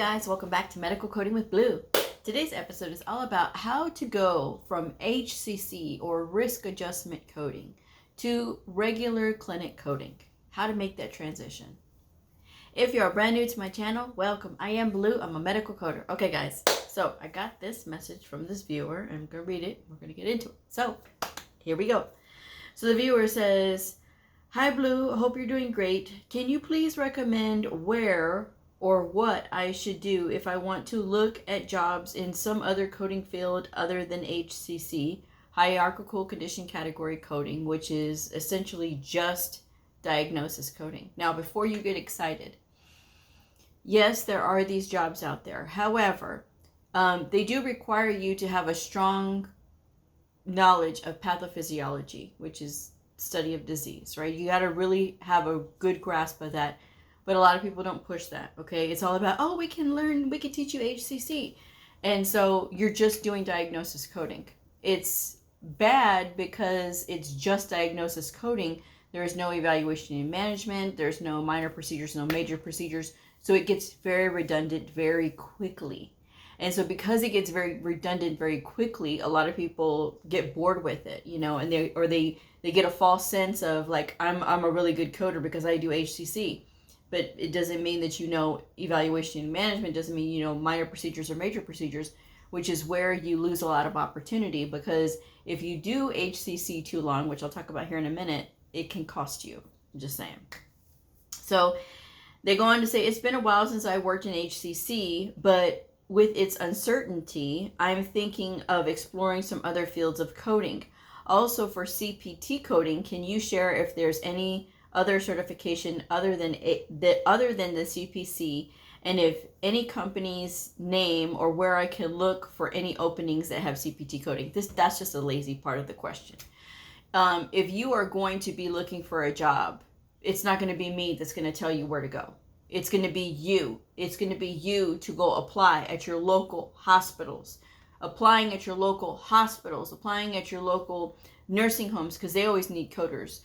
Guys, welcome back to Medical Coding with Blue. Today's episode is all about how to go from HCC or risk adjustment coding to regular clinic coding. How to make that transition. If you're brand new to my channel, welcome. I am Blue. I'm a medical coder. Okay, guys. So I got this message from this viewer. I'm going to read it. We're going to get into it. So here we go. So the viewer says, "Hi Blue, hope you're doing great. Can you please recommend where or what I should do if I want to look at jobs in some other coding field other than HCC, hierarchical condition category coding, which is essentially just diagnosis coding?" Now, before you get excited, yes, there are these jobs out there. However, they do require you to have a strong knowledge of pathophysiology, which is study of disease, right? You got to really have a good grasp of that. But a lot of people don't push that, okay? It's all about, oh, we can teach you HCC. And so you're just doing diagnosis coding. It's bad because it's just diagnosis coding. There is no evaluation and management. There's no minor procedures, no major procedures. So it gets very redundant very quickly. And so because it gets very redundant very quickly, a lot of people get bored with it, you know, and they get a false sense of like, I'm a really good coder because I do HCC. But it doesn't mean that you know evaluation and management, doesn't mean you know minor procedures or major procedures, which is where you lose a lot of opportunity, because if you do HCC too long, which I'll talk about here in a minute, it can cost you. I'm just saying. So they go on to say, "It's been a while since I worked in HCC, but with its uncertainty, I'm thinking of exploring some other fields of coding. Also for CPT coding, can you share if there's any other certification other than the CPC, and if any company's name or where I can look for any openings that have CPT coding?" That's just a lazy part of the question. If you are going to be looking for a job, it's not going to be me that's going to tell you where to go. It's going to be you. It's going to be you to go apply at your local hospitals, applying at your local nursing homes, because they always need coders,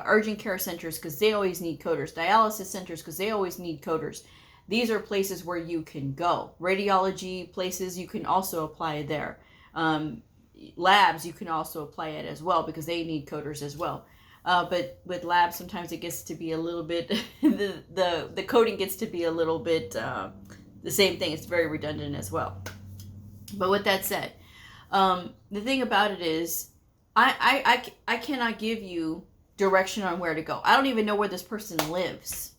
urgent care centers, because they always need coders, dialysis centers, because they always need coders. These are places where you can go. Radiology places, you can also apply there. Labs, you can also apply it as well, because they need coders as well. But with labs, sometimes it gets to be a little bit, the coding gets to be a little bit the same thing. It's very redundant as well. But with that said, the thing about it is, I cannot give you direction on where to go. I don't even know where this person lives.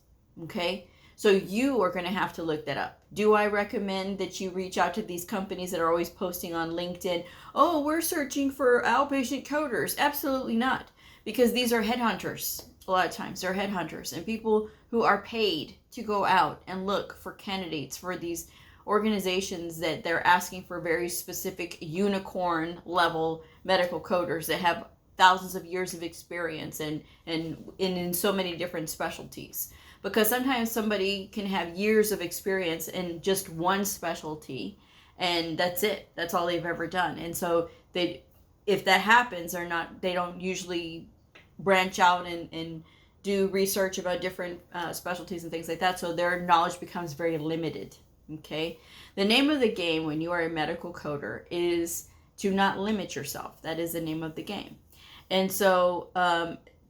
Okay? So you are going to have to look that up. Do I recommend that you reach out to these companies that are always posting on LinkedIn, "Oh, we're searching for outpatient coders"? Absolutely not. Because these are headhunters. A lot of times they're headhunters and people who are paid to go out and look for candidates for these organizations that they're asking for very specific unicorn level medical coders that have thousands of years of experience and in so many different specialties. Because sometimes somebody can have years of experience in just one specialty, and that's it. That's all they've ever done. And so if that happens, they don't usually branch out and do research about different specialties and things like that. So their knowledge becomes very limited. Okay. The name of the game when you are a medical coder is to not limit yourself. That is the name of the game. And so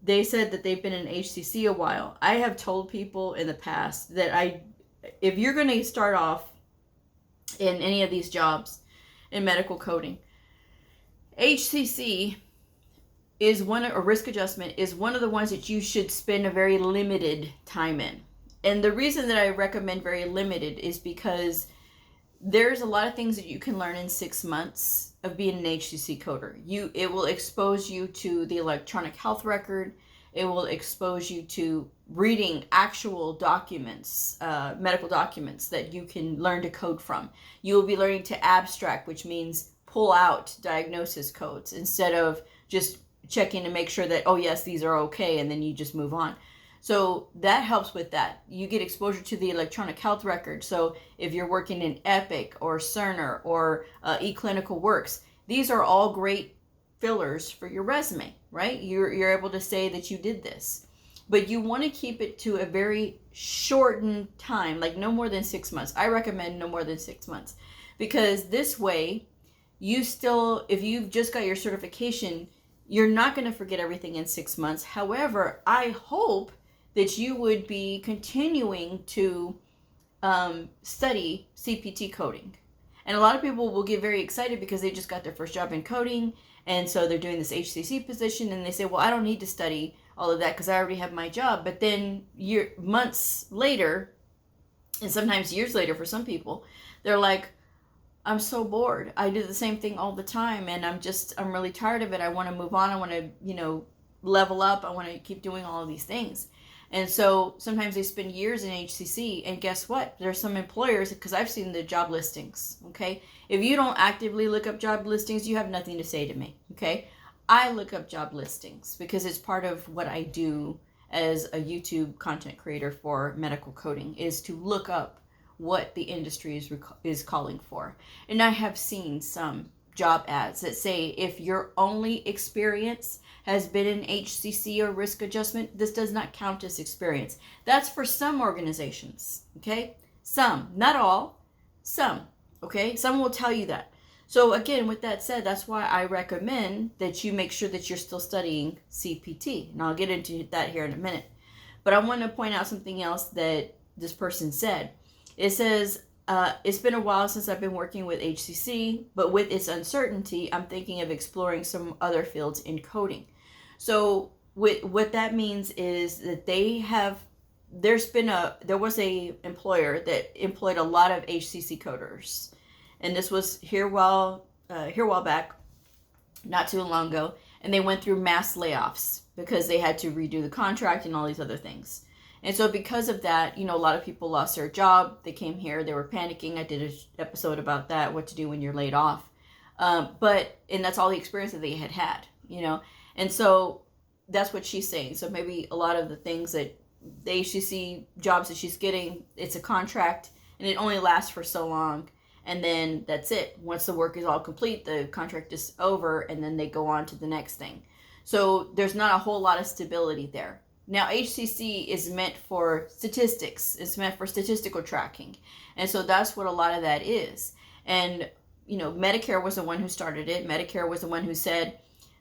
they said that they've been in HCC a while. I have told people in the past that if you're going to start off in any of these jobs in medical coding, HCC is or risk adjustment is one of the ones that you should spend a very limited time in. And the reason that I recommend very limited is because there's a lot of things that you can learn in 6 months of being an HCC coder. It will expose you to the electronic health record. It will expose you to reading actual documents, medical documents that you can learn to code from. You will be learning to abstract, which means pull out diagnosis codes instead of just checking to make sure that, oh yes, these are okay, and then you just move on. So that helps with that. You get exposure to the electronic health record. So if you're working in Epic or Cerner or eClinicalWorks, these are all great fillers for your resume, right? You're able to say that you did this. but you want to keep it to a very shortened time, like no more than 6 months. I recommend no more than 6 months, because this way you still, if you've just got your certification, you're not going to forget everything in 6 months. However, I hope that you would be continuing to study CPT coding. And a lot of people will get very excited because they just got their first job in coding, and so they're doing this HCC position, and they say, well, I don't need to study all of that because I already have my job. But then months later, and sometimes years later for some people, they're like, I'm so bored. I do the same thing all the time, and I'm really tired of it. I want to move on. I want to, level up. I want to keep doing all of these things. And so sometimes they spend years in HCC, and guess what? There's some employers, because I've seen the job listings, okay? If you don't actively look up job listings, you have nothing to say to me, okay? I look up job listings because it's part of what I do as a YouTube content creator for medical coding, is to look up what the industry is calling for. And I have seen some job ads that say, if your only experience has been in HCC or risk adjustment, this does not count as experience. That's for some organizations, okay? Some, not all, some, okay? Some will tell you that. So again, with that said, that's why I recommend that you make sure that you're still studying CPT. And I'll get into that here in a minute. But I want to point out something else that this person said. It says, it's been a while since I've been working with HCC, but with its uncertainty, I'm thinking of exploring some other fields in coding. So what that means is that there was a employer that employed a lot of HCC coders. And this was here a while back, not too long ago, and they went through mass layoffs because they had to redo the contract and all these other things. And so because of that, a lot of people lost their job. They came here, they were panicking. I did an episode about that, what to do when you're laid off. And that's all the experience that they had, And so that's what she's saying. So maybe a lot of the things that the HCC jobs that she's getting, it's a contract and it only lasts for so long. And then that's it. Once the work is all complete, the contract is over, and then they go on to the next thing. So there's not a whole lot of stability there. Now, HCC is meant for statistics. It's meant for statistical tracking. And so that's what a lot of that is. And, Medicare was the one who started it. Medicare was the one who said,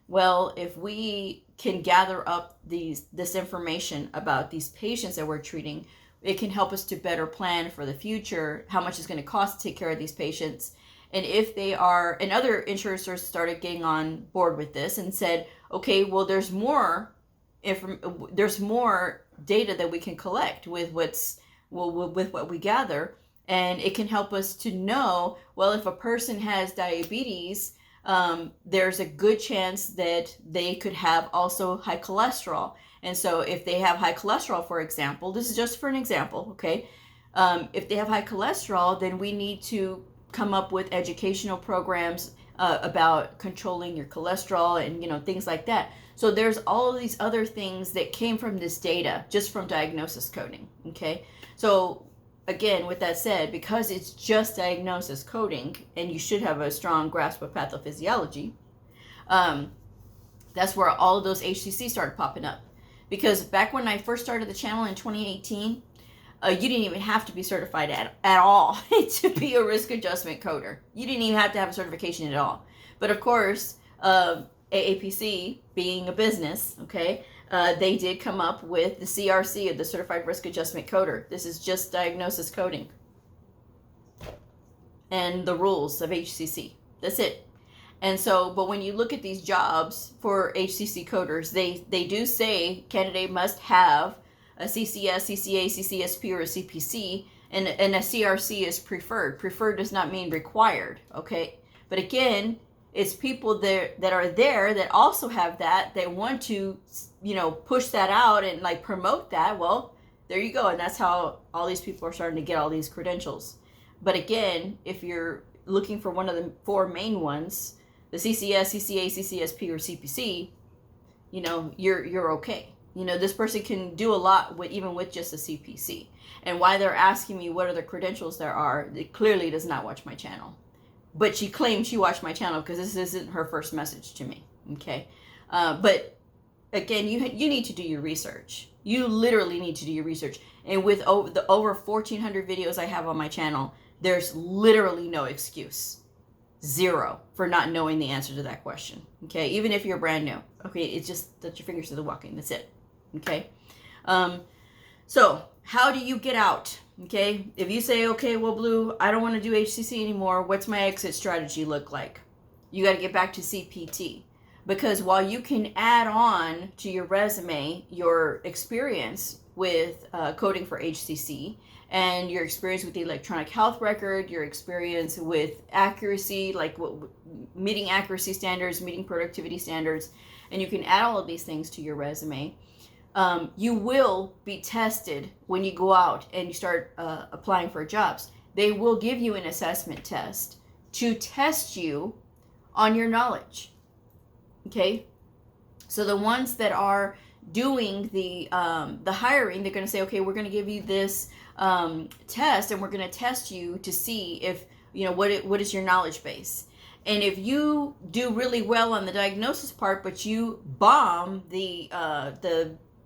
well, if we can gather up this information about these patients that we're treating, it can help us to better plan for the future, how much it's going to cost to take care of these patients. And if they are, and other insurers started getting on board with this and said, okay, well, there's more data that we can collect with what we gather, and it can help us to know, well, if a person has diabetes, there's a good chance that they could have also high cholesterol. And so if they have high cholesterol, for example, this is just for an example, okay? If they have high cholesterol, then we need to come up with educational programs about controlling your cholesterol and, things like that. So there's all of these other things that came from this data, just from diagnosis coding, okay? So again, with that said, because it's just diagnosis coding, and you should have a strong grasp of pathophysiology, that's where all of those HCC started popping up. Because back when I first started the channel in 2018, you didn't even have to be certified at all to be a risk adjustment coder. You didn't even have to have a certification at all. But of course, AAPC, being a business, okay, they did come up with the CRC, of the Certified Risk Adjustment Coder. This is just diagnosis coding. And the rules of HCC. That's it. And so, but when you look at these jobs for HCC coders, they do say candidate must have a CCS, CCA, CCSP, or a CPC, and a CRC is preferred. Preferred does not mean required, okay? But again, it's people that are there that also have that, they want to, push that out and like promote that. Well, there you go. And that's how all these people are starting to get all these credentials. But again, if you're looking for one of the four main ones, the CCS, CCA, CCSP, or CPC, you're okay. This person can do a lot even with just a CPC. And why they're asking me what other credentials there are, it clearly does not watch my channel. But she claimed she watched my channel because this isn't her first message to me, okay? But again, you need to do your research. You literally need to do your research. And with the over 1,400 videos I have on my channel, there's literally no excuse. Zero for not knowing the answer to that question. Okay, even if you're brand new. Okay, it's just touch your fingers to the walking. That's it. Okay. So how do you get out? Okay, if you say, okay, well, Blue, I don't want to do HCC anymore. What's my exit strategy look like? You got to get back to CPT, because while you can add on to your resume your experience with coding for HCC and your experience with the electronic health record, your experience with accuracy, like meeting accuracy standards, meeting productivity standards, and you can add all of these things to your resume. You will be tested when you go out and you start applying for jobs. They will give you an assessment test to test you on your knowledge. Okay, so the ones that are doing the hiring, they're going to say, okay, we're going to give you this test, and we're going to test you to see if what is your knowledge base. And if you do really well on the diagnosis part, but you bomb the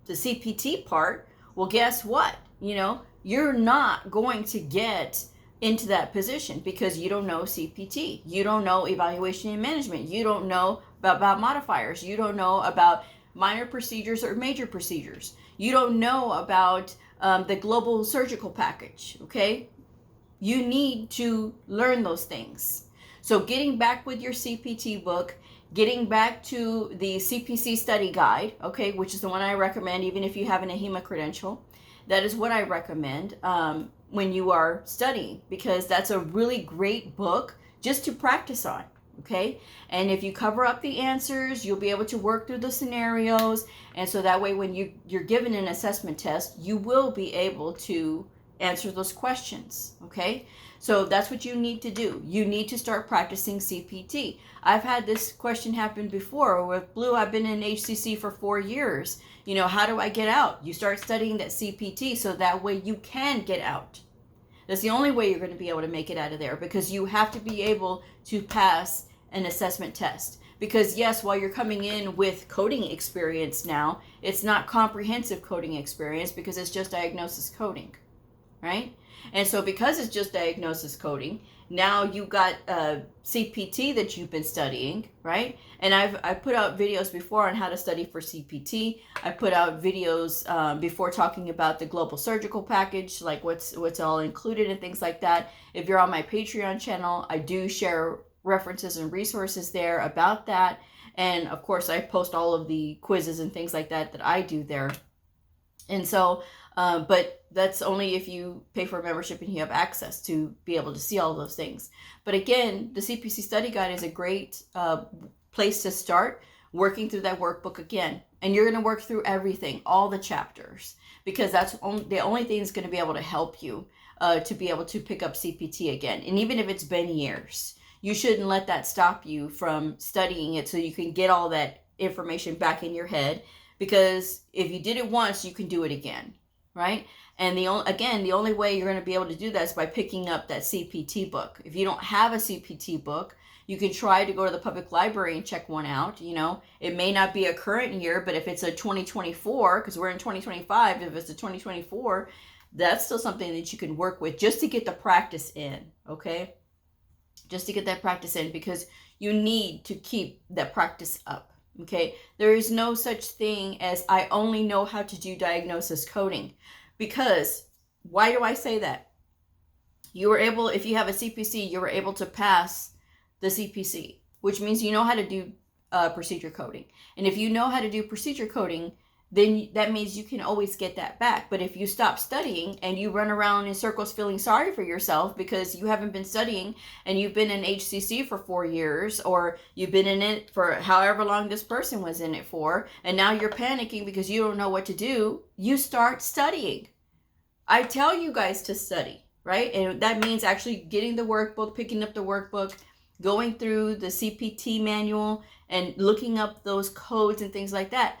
CPT part, well, guess what? You're not going to get into that position because you don't know CPT. You don't know evaluation and management. You don't know about modifiers. You don't know about minor procedures or major procedures. You don't know about the global surgical package, okay? You need to learn those things. So getting back with your CPT book, getting back to the CPC study guide, okay, which is the one I recommend even if you have an AHIMA credential. That is what I recommend when you are studying, because that's a really great book just to practice on, okay? And if you cover up the answers, you'll be able to work through the scenarios, and so that way when you're given an assessment test, you will be able to answer those questions, okay? So that's what you need to do. You need to start practicing CPT. I've had this question happen before with Blue. I've been in HCC for 4 years. How do I get out? You start studying that CPT so that way you can get out. That's the only way you're going to be able to make it out of there, because you have to be able to pass an assessment test. Because yes, while you're coming in with coding experience now, it's not comprehensive coding experience because it's just diagnosis coding, right? And so because it's just diagnosis coding, now you got CPT that you've been studying, right? And I've put out videos before on how to study for CPT. I put out videos before talking about the global surgical package, like what's all included and things like that. If you're on my Patreon channel, I do share references and resources there about that. And of course, I post all of the quizzes and things like that I do there. And so, but that's only if you pay for a membership and you have access to be able to see all those things. But again, the CPC study guide is a great place to start working through that workbook again. And you're going to work through everything, all the chapters, because that's the only thing that's going to be able to help you to be able to pick up CPT again. And even if it's been years, you shouldn't let that stop you from studying it so you can get all that information back in your head. Because if you did it once, you can do it again, right? And the only way you're going to be able to do that is by picking up that CPT book. If you don't have a CPT book, you can try to go to the public library and check one out. It may not be a current year, but if it's a 2024, because we're in 2025, if it's a 2024, that's still something that you can work with just to get the practice in, okay? Just to get that practice in, because you need to keep that practice up. Okay, there is no such thing as I only know how to do diagnosis coding. Because why do I say that? If you have a CPC, you were able to pass the CPC, which means you know how to do procedure coding. And if you know how to do procedure coding, then that means you can always get that back. But if you stop studying and you run around in circles feeling sorry for yourself because you haven't been studying and you've been in HCC for 4 years, or you've been in it for however long this person was in it for, and now you're panicking because you don't know what to do, you start studying. I tell you guys to study, right? And that means actually getting the workbook, picking up the workbook, going through the CPT manual and looking up those codes and things like that.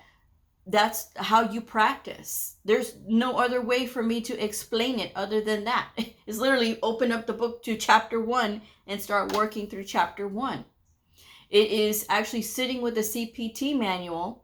That's how you practice. There's no other way for me to explain it other than that. It's literally open up the book to chapter 1 and start working through chapter 1. It is actually sitting with the CPT manual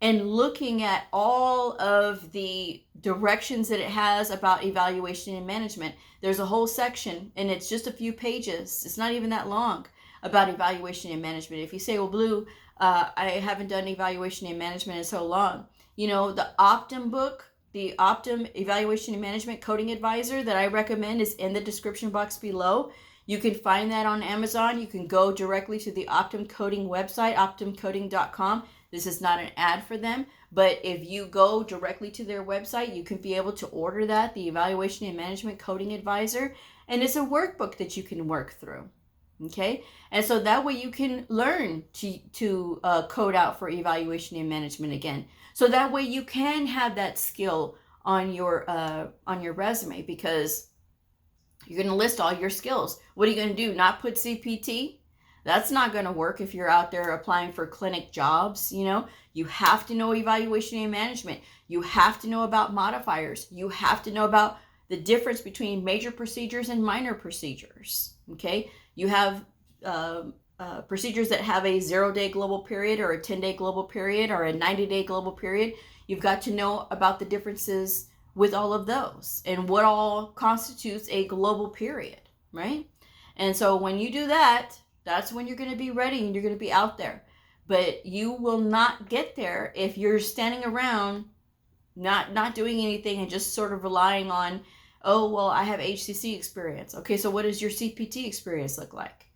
and looking at all of the directions that it has about evaluation and management. There's a whole section, and it's just a few pages. It's not even that long, about evaluation and management. If you say, well, Blue, I haven't done evaluation and management in so long. You know, the Optum book, the Optum Evaluation and Management Coding Advisor that I recommend is in the description box below. You can find that on Amazon. You can go directly to the Optum Coding website, optumcoding.com. This is not an ad for them, but if you go directly to their website, you can be able to order that, the Evaluation and Management Coding Advisor, and it's a workbook that you can work through. Okay, and so that way you can learn to code out for evaluation and management again. So that way you can have that skill on your resume, because you're going to list all your skills. What are you going to do? Not put CPT? That's not going to work if you're out there applying for clinic jobs. You know, you have to know evaluation and management. You have to know about modifiers. You have to know about the difference between major procedures and minor procedures. Okay, you have procedures that have a 0-day global period, or a 10-day global period, or a 90-day global period. You've got to know about the differences with all of those and what all constitutes a global period, right? And so when you do that, that's when you're going to be ready and you're going to be out there. But you will not get there if you're standing around not doing anything and just sort of relying on, oh, well, I have HCC experience. Okay, so what does your CPT experience look like?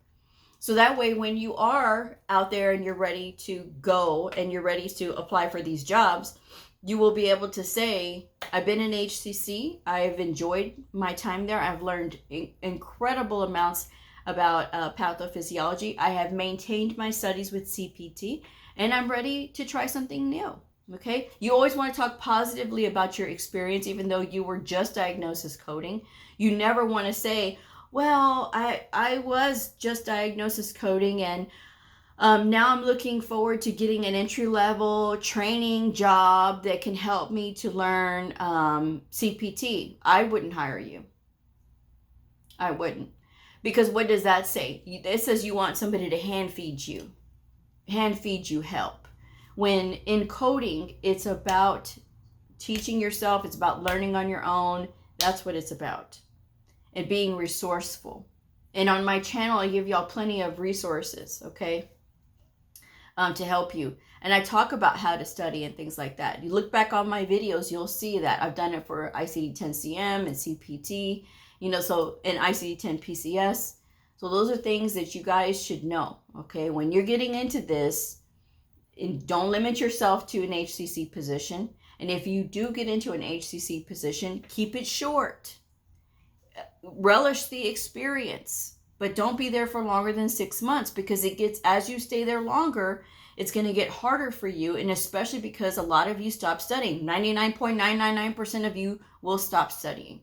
So that way, when you are out there and you're ready to go and you're ready to apply for these jobs, you will be able to say, I've been in HCC. I've enjoyed my time there. I've learned incredible amounts about pathophysiology. I have maintained my studies with CPT, and I'm ready to try something new. Okay, you always want to talk positively about your experience, even though you were just diagnosed as coding. You never want to say, well, I was just diagnosed as coding, and now I'm looking forward to getting an entry-level training job that can help me to learn CPT. I wouldn't hire you. I wouldn't. Because what does that say? It says you want somebody to hand feed you help. When in coding, it's about teaching yourself. It's about learning on your own. That's what it's about. And being resourceful. And on my channel, I give y'all plenty of resources, okay, to help you. And I talk about how to study and things like that. You look back on my videos, you'll see that I've done it for ICD-10-CM and CPT, you know, so, and ICD-10-PCS. So those are things that you guys should know, okay? When you're getting into this, and don't limit yourself to an HCC position. And if you do get into an HCC position, keep it short. Relish the experience, but don't be there for longer than 6 months, because it gets, as you stay there longer, it's going to get harder for you. And especially because a lot of you stop studying. 99.999% of you will stop studying.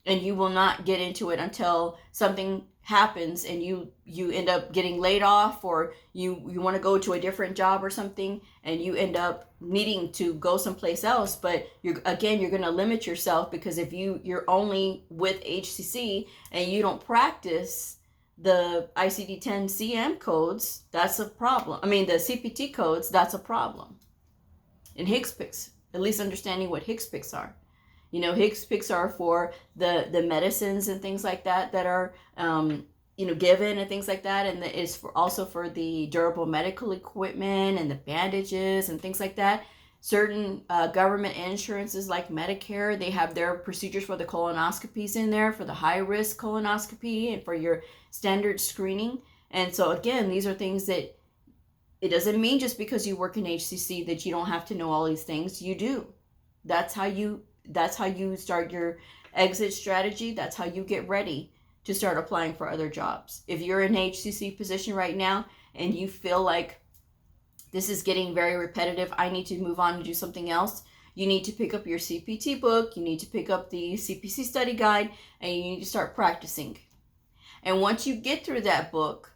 And you will not get into it until something happens and you end up getting laid off, or you want to go to a different job or something, and you end up needing to go someplace else. But you're going to limit yourself, because if you're only with HCC and you don't practice the ICD-10-CM codes, that's a problem. I mean, the CPT codes, that's a problem. And HCPCS, at least understanding what HCPCS are. You know, HCPCS are for the medicines and things like that are, given and things like that. And it's also for the durable medical equipment and the bandages and things like that. Certain government insurances like Medicare, they have their procedures for the colonoscopies in there, for the high-risk colonoscopy and for your standard screening. And so, again, these are things that it doesn't mean just because you work in HCC that you don't have to know all these things. You do. That's how you start your exit strategy. That's how you get ready to start applying for other jobs. If you're in an HCC position right now and you feel like this is getting very repetitive, I need to move on and do something else, you need to pick up your CPT book, you need to pick up the CPC study guide, and you need to start practicing. And once you get through that book,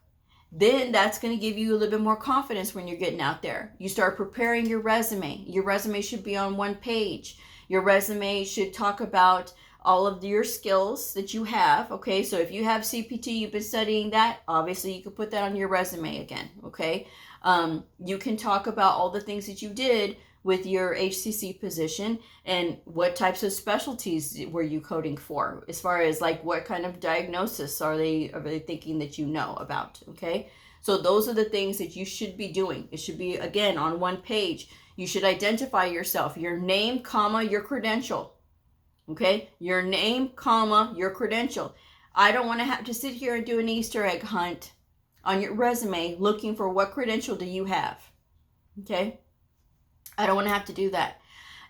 then that's going to give you a little bit more confidence when you're getting out there. You start preparing your resume. Your resume should be on one page. Your resume should talk about all of your skills that you have. Okay, so if you have CPT, you've been studying that, obviously you can put that on your resume again. Okay, you can talk about all the things that you did with your HCC position and what types of specialties were you coding for, as far as like what kind of diagnosis are they thinking that you know about. Okay, so those are the things that you should be doing. It should be, again, on one page. You should identify yourself, your name, comma, your credential. Okay, your name, comma, your credential. I don't want to have to sit here and do an Easter egg hunt on your resume looking for what credential do you have. Okay, I don't want to have to do that.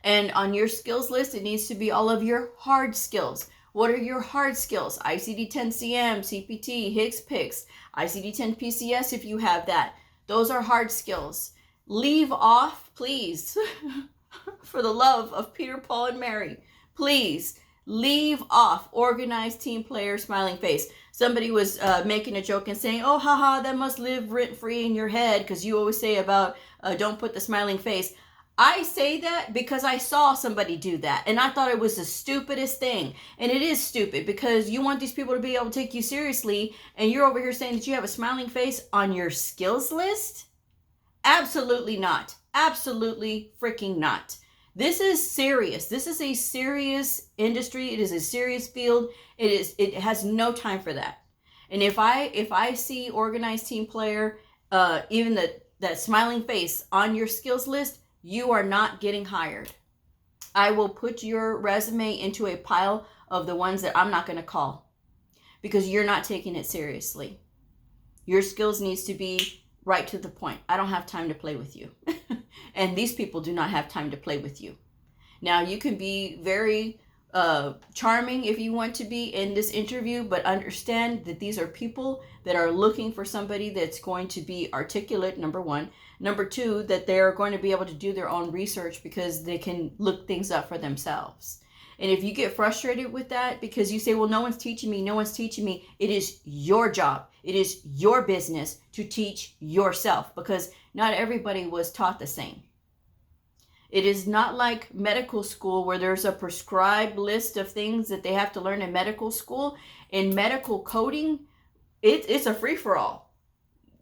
And on your skills list, it needs to be all of your hard skills. What are your hard skills? ICD-10-CM, CPT, HCPCS, ICD-10-PCS if you have that. Those are hard skills. Leave off, please, for the love of Peter, Paul, and Mary, please leave off organized team player smiling face. Somebody was making a joke and saying, oh, haha, that must live rent-free in your head because you always say about don't put the smiling face. I say that because I saw somebody do that, and I thought it was the stupidest thing. And it is stupid because you want these people to be able to take you seriously, and you're over here saying that you have a smiling face on your skills list? Absolutely not. Absolutely freaking not. This is serious. This is a serious industry. It is a serious field. It has no time for that. And if I see organized team player, even that smiling face on your skills list, you are not getting hired. I will put your resume into a pile of the ones that I'm not going to call because you're not taking it seriously. Your skills needs to be right to the point. I don't have time to play with you. And these people do not have time to play with you. Now, you can be very charming if you want to be in this interview, but understand that these are people that are looking for somebody that's going to be articulate, number one. Number two, that they're going to be able to do their own research because they can look things up for themselves. And if you get frustrated with that because you say, well, no one's teaching me, it is your job. It is your business to teach yourself because not everybody was taught the same. It is not like medical school where there's a prescribed list of things that they have to learn in medical school. In medical coding, it's a free-for-all.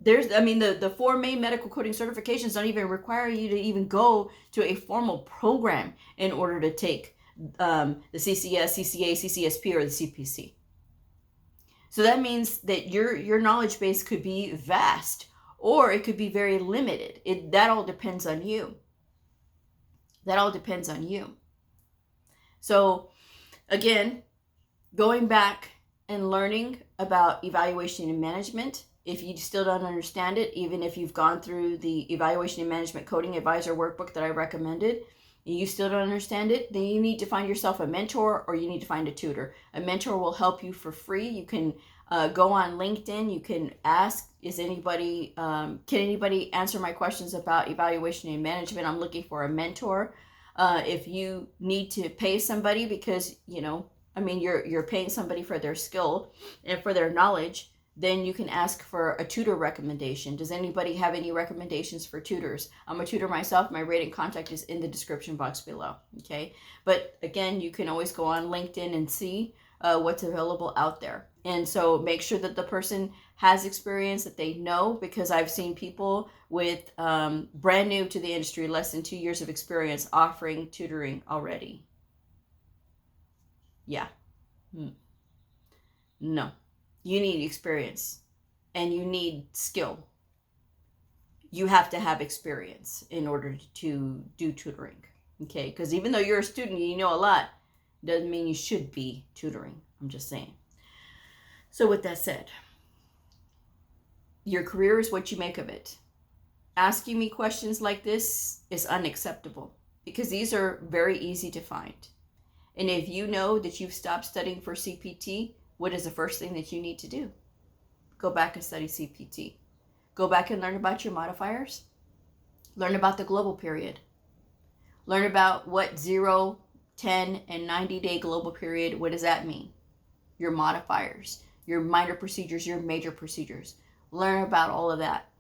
The 4 main medical coding certifications don't even require you to even go to a formal program in order to take the CCS, CCA, CCSP, or the CPC. So that means that your knowledge base could be vast or it could be very limited. That all depends on you. That all depends on you. So again, going back and learning about evaluation and management, if you still don't understand it, even if you've gone through the evaluation and management coding advisor workbook that I recommended, and you still don't understand it, then you need to find yourself a mentor or you need to find a tutor. A mentor will help you for free. You can go on LinkedIn. You can ask, can anybody answer my questions about evaluation and management? I'm looking for a mentor. If you need to pay somebody because, you're paying somebody for their skill and for their knowledge, then you can ask for a tutor recommendation. Does anybody have any recommendations for tutors? I'm a tutor myself. My rate and contact is in the description box below. Okay. But again, you can always go on LinkedIn and see what's available out there. And so make sure that the person has experience, that they know, because I've seen people with brand new to the industry, less than 2 years of experience, offering tutoring already. Yeah. No. You need experience and you need skill. You have to have experience in order to do tutoring. Okay, because even though you're a student, you know a lot, doesn't mean you should be tutoring. I'm just saying. So with that said, your career is what you make of it. Asking me questions like this is unacceptable because these are very easy to find. And if you know that you've stopped studying for CPT, what is the first thing that you need to do? Go back and study CPT. Go back and learn about your modifiers. Learn about the global period. Learn about what 0, 10, and 90-day global period, what does that mean? Your modifiers, your minor procedures, your major procedures. Learn about all of that.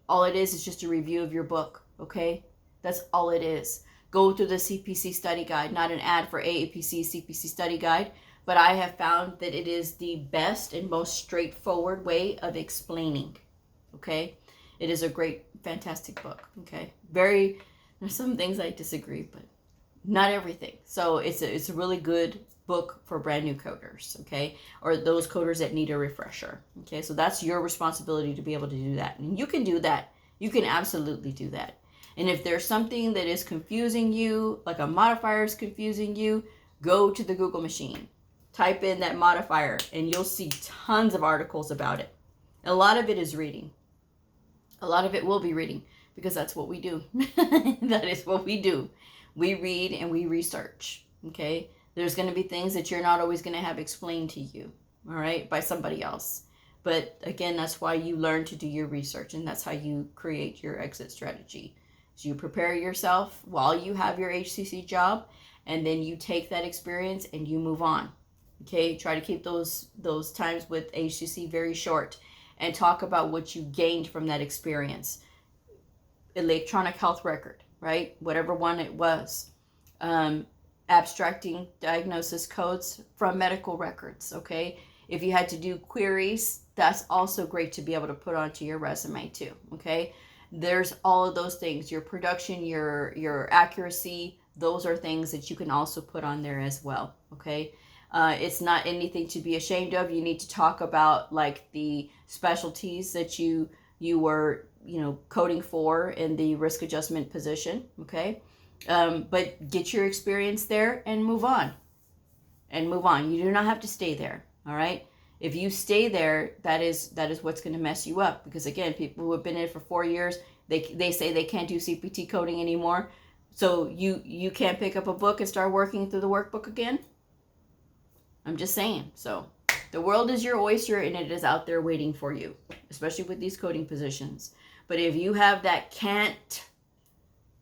All it is just a review of your book, okay? That's all it is. go through the CPC study guide. Not an ad for AAPC CPC study guide, but I have found that it is the best and most straightforward way of explaining. Okay, it is a great, fantastic book. Okay, there's some things I disagree, but not everything. So it's a really good book for brand new coders, okay, or those coders that need a refresher. Okay, so that's your responsibility to be able to do that, and you can do that. You can absolutely do that. And if there's something that is confusing you, like a modifier is confusing you, go to the Google machine, type in that modifier, and you'll see tons of articles about it. A lot of it is reading. A lot of it will be reading, because that's what we do. That is what we do. We read and we research, okay? There's going to be things that you're not always going to have explained to you, all right, by somebody else. But again, that's why you learn to do your research, and that's how you create your exit strategy. So you prepare yourself while you have your HCC job, and then you take that experience and you move on, okay? Try to keep those times with HCC very short, and talk about what you gained from that experience. Electronic health record, right? Whatever one it was. Abstracting diagnosis codes from medical records, okay? If you had to do queries, that's also great to be able to put onto your resume too, okay? There's all of those things. Your production, your accuracy, those are things that you can also put on there as well, okay? It's not anything to be ashamed of. You need to talk about like the specialties that you were, coding for in the risk adjustment position, okay? But get your experience there and move on. You do not have to stay there, all right? If you stay there, that is what's going to mess you up, because again, people who have been in it for 4 years, they say they can't do CPT coding anymore. So you can't pick up a book and start working through the workbook again? I'm just saying. So the world is your oyster, and it is out there waiting for you, especially with these coding positions. But if you have that can't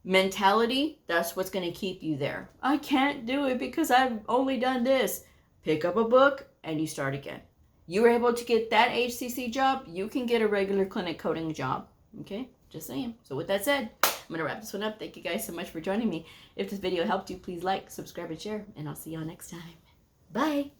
mentality, that's what's going to keep you there. I can't do it because I've only done this. Pick up a book and you start again. You were able to get that HCC job, you can get a regular clinic coding job. Okay, just saying. So with that said, I'm going to wrap this one up. Thank you guys so much for joining me. If this video helped you, please like, subscribe, and share, and I'll see y'all next time. Bye.